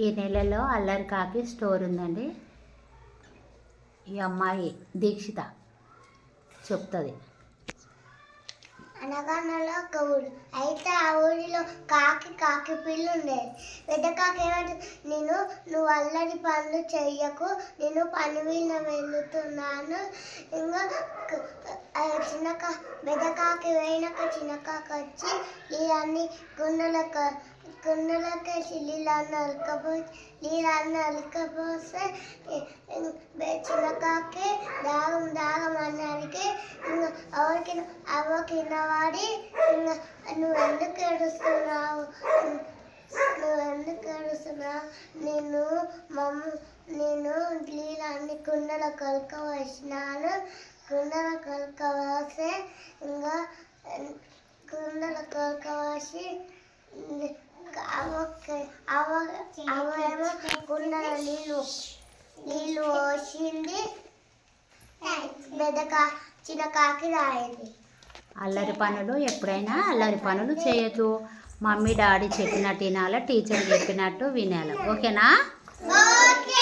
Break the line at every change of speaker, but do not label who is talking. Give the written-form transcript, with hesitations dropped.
ఈ నెలలో అల్లరి కాకి స్టోర్ ఉందండి. ఈ అమ్మాయి దీక్షిత చెప్తుంది.
అనగనలో ఒక ఊరు. అయితే ఆ ఊరిలో కాకి పిల్లి ఉండేది. పెద్ద కాకి ఏమంటుంది, నువ్వు అల్లరి పనులు చెయ్యకు, నేను పని మీద వెళ్తున్నాను. ఇంకా పెద్ద కాకి పోయినాక చిన్న కాకి వచ్చి ఇవన్నీ కుండలకేసి నీళ్ళన్నీ అలకపోతే చిన్న కాకి దాగం అన్నానికి అవ్వ కింద వాడి నువ్వెందుకు ఏడుస్తున్నావు, నేను నీళ్ళన్ని కుండల కలకవేసినాను. కుండల కలకవేసి ఇంకా కుండల కలకవేసి అవేమో కుండల నీళ్ళు పోసింది. చిన్న కాకి రాయింది.
అల్లరి పనులు ఎప్పుడైనా అల్లరి పనులు చేయొద్దు. మమ్మీ డాడీ చెప్పినట్టు వినాలి, టీచర్ చెప్పినట్టు వినాలి. ఓకేనా?
ఓకే.